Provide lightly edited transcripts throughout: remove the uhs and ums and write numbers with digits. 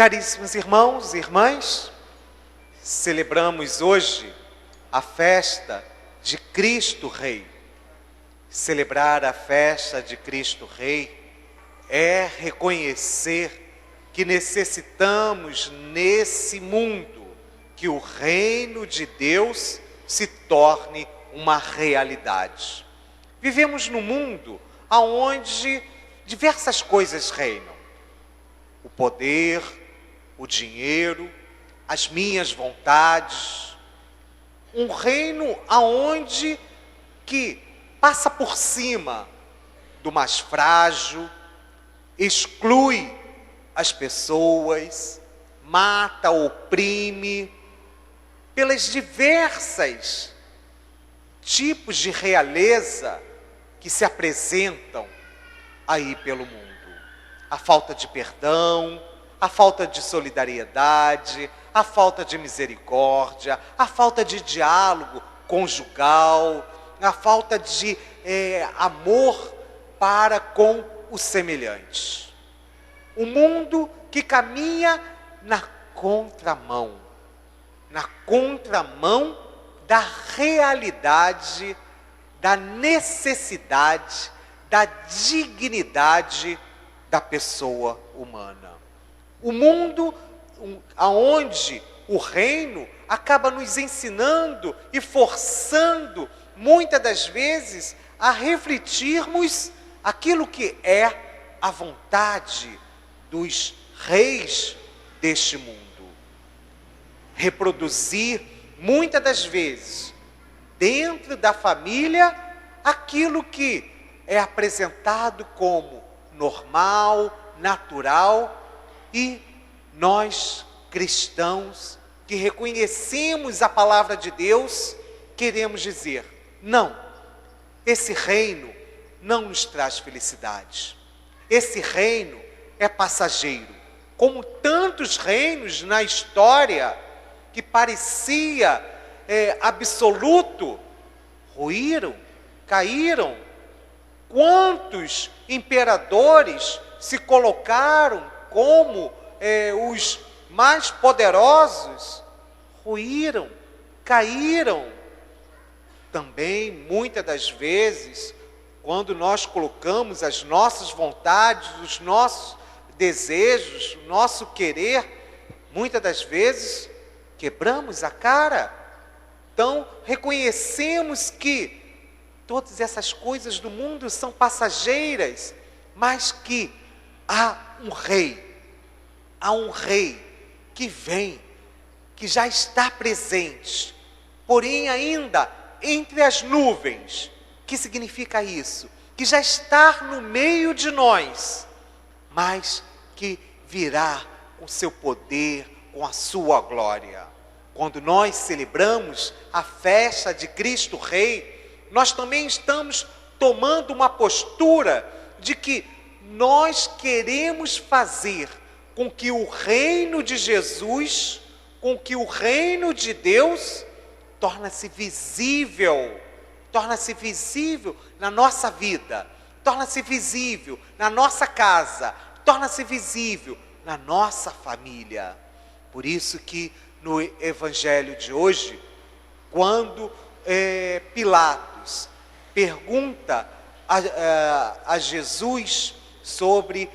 Caríssimos irmãos e irmãs, celebramos hoje a festa de Cristo Rei. Celebrar a festa de Cristo Rei é reconhecer que necessitamos nesse mundo que o reino de Deus se torne uma realidade. Vivemos num mundo onde diversas coisas reinam. O poder, o dinheiro, as minhas vontades. Um reino onde que passa por cima do mais frágil, exclui as pessoas, mata, oprime, pelas diversas tipos de realeza que se apresentam aí pelo mundo. A falta de perdão, a falta de solidariedade, a falta de misericórdia, a falta de diálogo conjugal, a falta de amor para com o semelhante. Um mundo que caminha na contramão da realidade, da necessidade, da dignidade da pessoa humana. O mundo onde o reino acaba nos ensinando e forçando, muitas das vezes, a refletirmos aquilo que é a vontade dos reis deste mundo. Reproduzir, muitas das vezes, dentro da família, aquilo que é apresentado como normal, natural, e nós, cristãos, que reconhecemos a palavra de Deus, queremos dizer: não, esse reino não nos traz felicidade. Esse reino é passageiro. Como tantos reinos na história que parecia absoluto, ruíram, caíram. Quantos imperadores se colocaram como os mais poderosos, ruíram, caíram. Também, muitas das vezes, quando nós colocamos as nossas vontades, os nossos desejos, o nosso querer, muitas das vezes quebramos a cara. Então, reconhecemos que todas essas coisas do mundo são passageiras, mas que há um rei que vem, que já está presente, porém ainda entre as nuvens. Que significa isso? Que já está no meio de nós, mas que virá com seu poder, com a sua glória. Quando nós celebramos a festa de Cristo Rei, nós também estamos tomando uma postura de que nós queremos fazer com que o reino de Jesus, com que o reino de Deus torne-se visível na nossa vida, torna-se visível na nossa casa, torna-se visível na nossa família. Por isso que no evangelho de hoje, quando Pilatos pergunta a Jesus sobre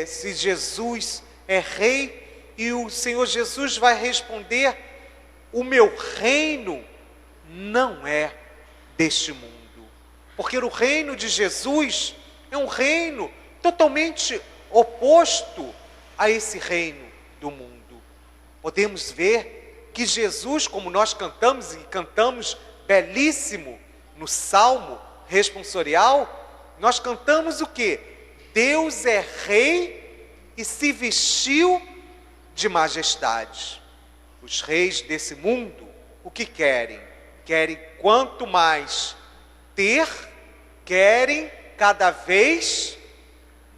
se Jesus é rei, e o Senhor Jesus vai responder: o meu reino não é deste mundo. Porque o reino de Jesus é um reino totalmente oposto a esse reino do mundo. Podemos ver que Jesus, como nós cantamos, e cantamos belíssimo no Salmo responsorial, nós cantamos o quê? Deus é rei e se vestiu de majestade. Os reis desse mundo, o que querem? Querem quanto mais ter, querem cada vez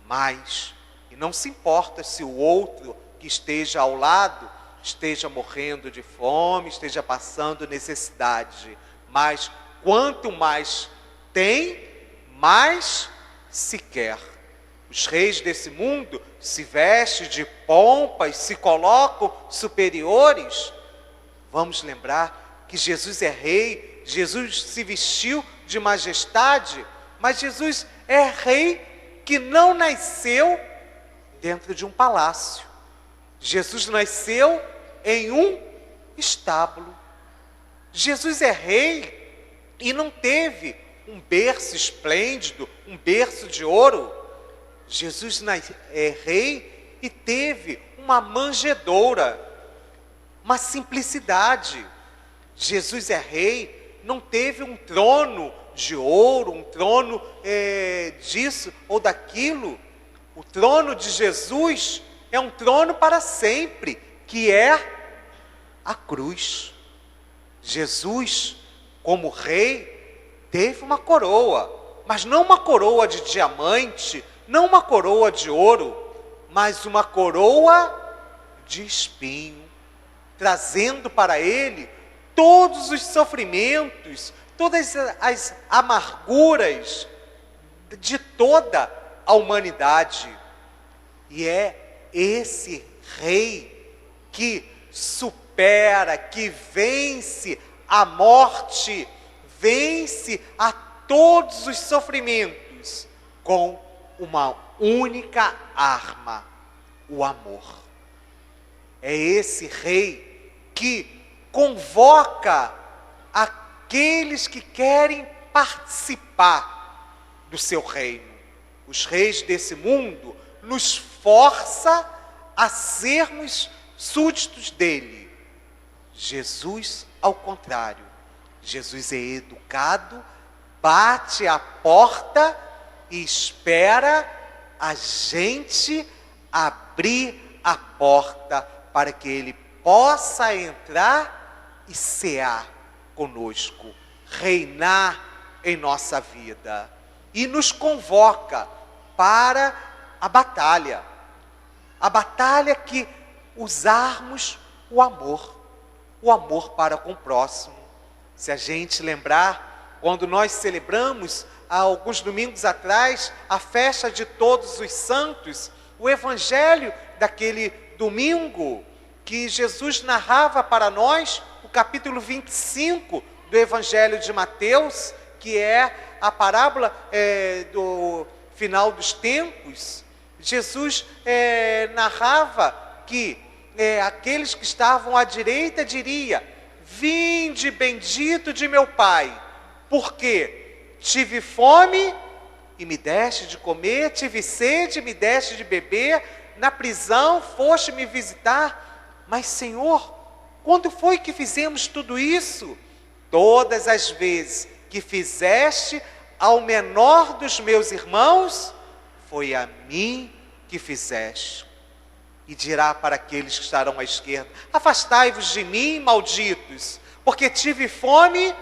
mais. E não se importa se o outro que esteja ao lado esteja morrendo de fome, esteja passando necessidade. Mas quanto mais tem, mais se quer. Os reis desse mundo se vestem de pompas, se colocam superiores. Vamos lembrar que Jesus é rei, Jesus se vestiu de majestade, mas Jesus é rei que não nasceu dentro de um palácio. Jesus nasceu em um estábulo. Jesus é rei e não teve um berço esplêndido, um berço de ouro. Jesus é rei e teve uma manjedoura, uma simplicidade. Jesus é rei, não teve um trono de ouro, um trono disso ou daquilo. O trono de Jesus é um trono para sempre, que é a cruz. Jesus, como rei, teve uma coroa, mas não uma coroa de diamante, não uma coroa de ouro, mas uma coroa de espinho, trazendo para ele todos os sofrimentos, todas as amarguras de toda a humanidade. E é esse rei que supera, que vence a morte, vence a todos os sofrimentos com uma única arma: o amor. É esse rei que convoca aqueles que querem participar do seu reino. Os reis desse mundo nos força a sermos súditos dele. Jesus, ao contrário, Jesus é educado, bate a porta e espera a gente abrir a porta para que ele possa entrar e cear conosco, reinar em nossa vida. E nos convoca para a batalha que usarmos o amor para com o próximo. Se a gente lembrar, quando nós celebramos, há alguns domingos atrás, a festa de Todos os Santos, o evangelho daquele domingo, que Jesus narrava para nós, o capítulo 25 do evangelho de Mateus, que é a parábola do final dos tempos. Jesus narrava que aqueles que estavam à direita diria: vinde bendito de meu Pai, porque tive fome e me deste de comer, tive sede e me deste de beber, na prisão foste me visitar. Mas Senhor, quando foi que fizemos tudo isso? Todas as vezes que fizeste ao menor dos meus irmãos, foi a mim que fizeste. E dirá para aqueles que estarão à esquerda: afastai-vos de mim, malditos, porque tive fome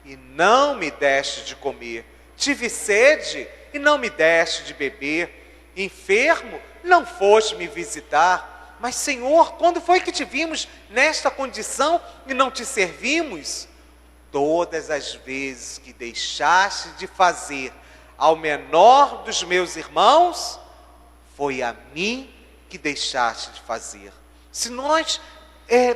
e não me deste de comer, tive sede e não me deste de beber, enfermo, não foste me visitar. Mas Senhor, quando foi que te vimos nesta condição e não te servimos? Todas as vezes que deixaste de fazer ao menor dos meus irmãos, foi a mim que deixaste de fazer. Se nós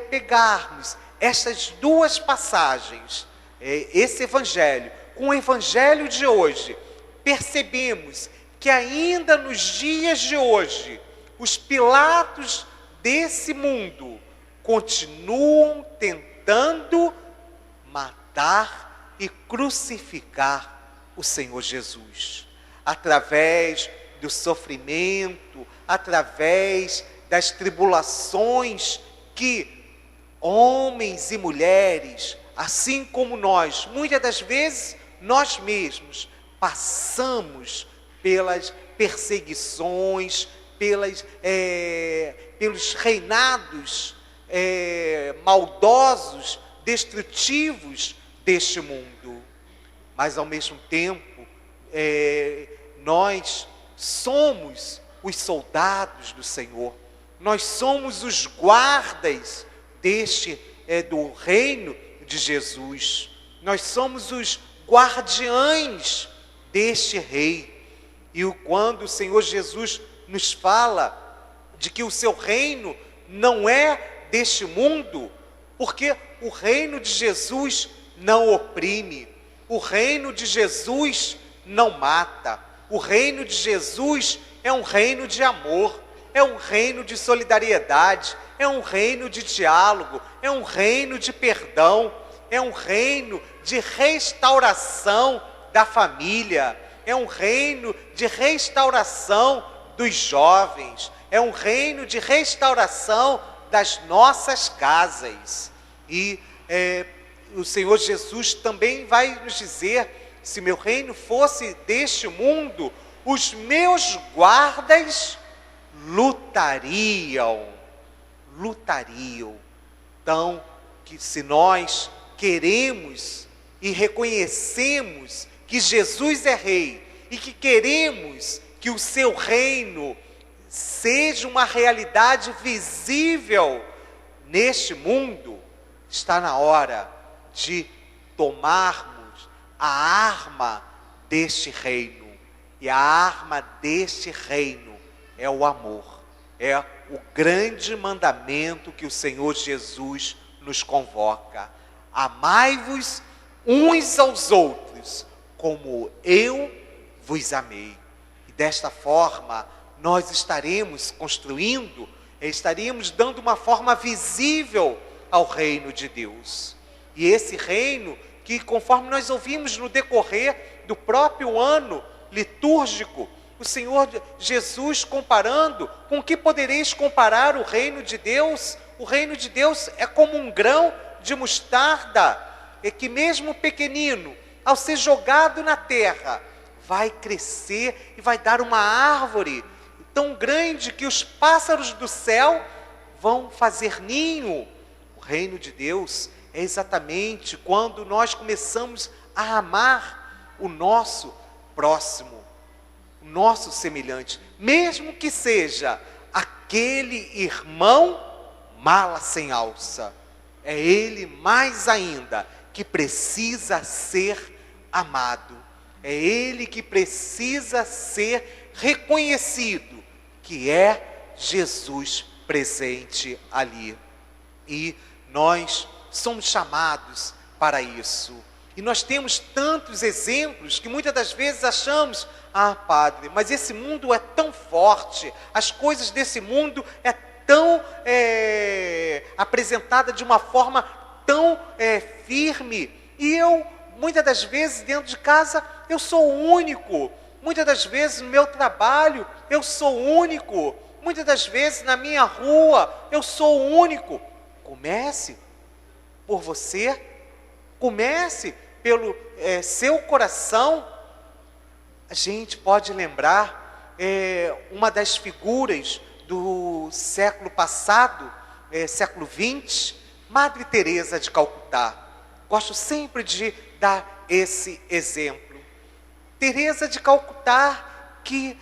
pegarmos essas duas passagens, esse evangelho, com o evangelho de hoje, percebemos que ainda nos dias de hoje, os Pilatos desse mundo continuam tentando matar e crucificar o Senhor Jesus, através do sofrimento, através das tribulações que homens e mulheres, assim como nós, muitas das vezes nós mesmos passamos pelas perseguições, pelos reinados maldosos, destrutivos deste mundo. Mas ao mesmo tempo, nós somos os soldados do Senhor, nós somos os guardas do reino de Jesus, nós somos os guardiães deste rei. Quando o Senhor Jesus nos fala de que o seu reino não é deste mundo, porque o reino de Jesus não oprime, o reino de Jesus não mata, o reino de Jesus é um reino de amor, é um reino de solidariedade, é um reino de diálogo, é um reino de perdão, é um reino de restauração da família, é um reino de restauração dos jovens, é um reino de restauração das nossas casas. O Senhor Jesus também vai nos dizer: se meu reino fosse deste mundo, os meus guardas lutariam. Então, que se nós queremos e reconhecemos que Jesus é Rei e que queremos que o seu reino seja uma realidade visível neste mundo, está na hora de tomarmos a arma deste reino. E a arma deste reino é o amor. É o grande mandamento que o Senhor Jesus nos convoca. Amai-vos uns aos outros, como eu vos amei. E desta forma, nós estaremos construindo, estaremos dando uma forma visível ao reino de Deus. E esse reino que, conforme nós ouvimos no decorrer do próprio ano litúrgico, o Senhor Jesus comparando, com que podereis comparar o reino de Deus? O reino de Deus é como um grão de mostarda, que mesmo pequenino, ao ser jogado na terra, vai crescer e vai dar uma árvore tão grande que os pássaros do céu vão fazer ninho. O reino de Deus é exatamente quando nós começamos a amar o nosso próximo, o nosso semelhante, mesmo que seja aquele irmão mala sem alça. É ele mais ainda que precisa ser amado. É ele que precisa ser reconhecido, que é Jesus presente ali. E nós somos chamados para isso. E nós temos tantos exemplos que muitas das vezes achamos: ah, padre, mas esse mundo é tão forte, as coisas desse mundo é tão apresentada de uma forma tão firme, e eu, muitas das vezes, dentro de casa, eu sou o único. Muitas das vezes, no meu trabalho, eu sou o único. Muitas das vezes, na minha rua, eu sou o único. Comece por você, comece pelo seu coração. A gente pode lembrar uma das figuras do século passado, século XX, Madre Teresa de Calcutá. Gosto sempre de dar esse exemplo. Teresa de Calcutá, que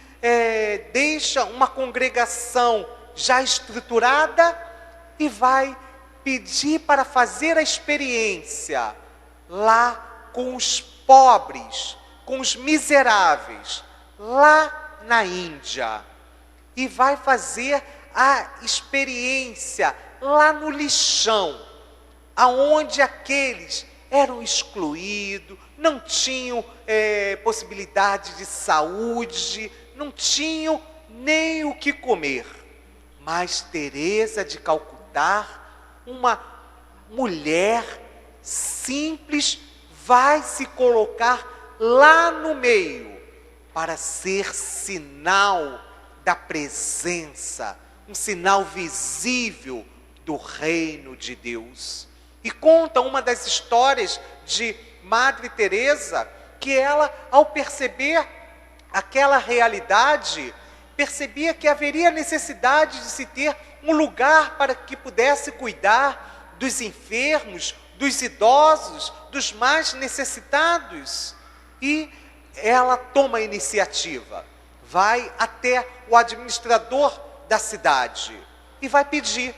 deixa uma congregação já estruturada e vai pedir para fazer a experiência lá com os pobres, com os miseráveis, lá na Índia. E vai fazer a experiência lá no lixão, aonde aqueles eram excluídos, não tinham possibilidade de saúde, não tinham nem o que comer. Mas Teresa de Calcutá, uma mulher simples, vai se colocar lá no meio para ser sinal da presença, um sinal visível do reino de Deus. E conta uma das histórias de Madre Teresa, que ela, ao perceber aquela realidade, percebia que haveria necessidade de se ter um lugar para que pudesse cuidar dos enfermos, dos idosos, dos mais necessitados. E ela toma a iniciativa, vai até o administrador da cidade e vai pedir.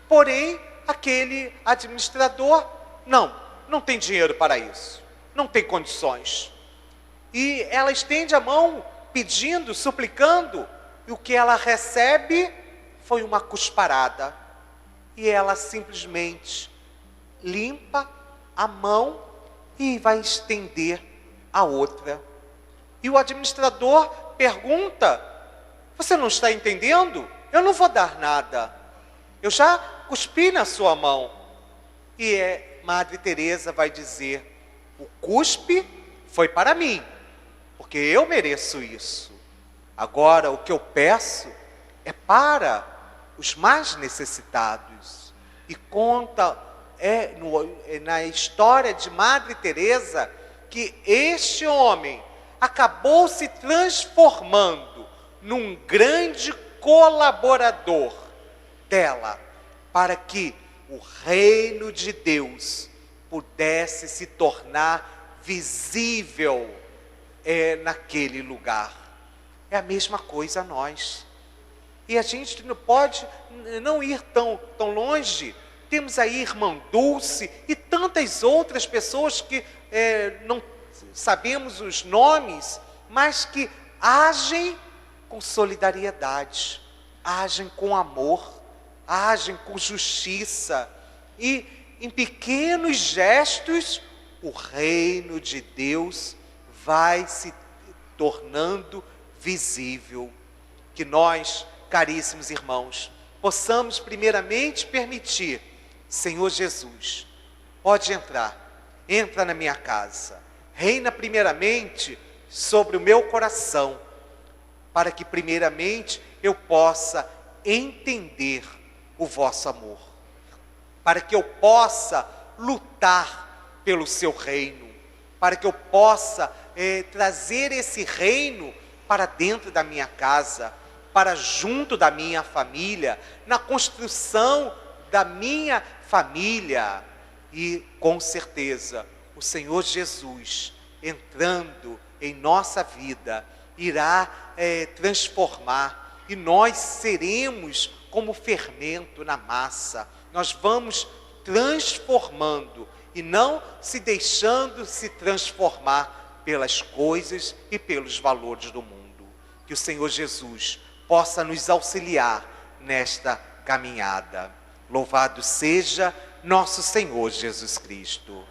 Porém, aquele administrador, não tem dinheiro para isso, não tem condições. E ela estende a mão pedindo, suplicando, e o que ela recebe foi uma cusparada. E ela simplesmente limpa a mão e vai estender a outra. E o administrador pergunta: você não está entendendo? Eu não vou dar nada. Eu já cuspi na sua mão. E Madre Teresa vai dizer: o cuspe foi para mim, porque eu mereço isso. Agora o que eu peço é para os mais necessitados. E conta na história de Madre Teresa que este homem acabou se transformando num grande colaborador dela, para que o reino de Deus pudesse se tornar visível naquele lugar. É a mesma coisa a nós. E a gente não pode não ir tão longe. Temos aí Irmã Dulce e tantas outras pessoas que não sabemos os nomes, mas que agem com solidariedade, agem com amor, agem com justiça. E em pequenos gestos, o reino de Deus vai se tornando visível. Que nós, caríssimos irmãos, possamos primeiramente permitir: Senhor Jesus, pode entra na minha casa, reina primeiramente sobre o meu coração, para que primeiramente eu possa entender o vosso amor, para que eu possa lutar pelo seu reino, para que eu possa trazer esse reino para dentro da minha casa, para junto da minha família, na construção da minha família. E com certeza o Senhor Jesus, entrando em nossa vida, irá transformar, e nós seremos como fermento na massa. Nós vamos transformando e não se deixando se transformar pelas coisas e pelos valores do mundo. Que o Senhor Jesus possa nos auxiliar nesta caminhada. Louvado seja nosso Senhor Jesus Cristo.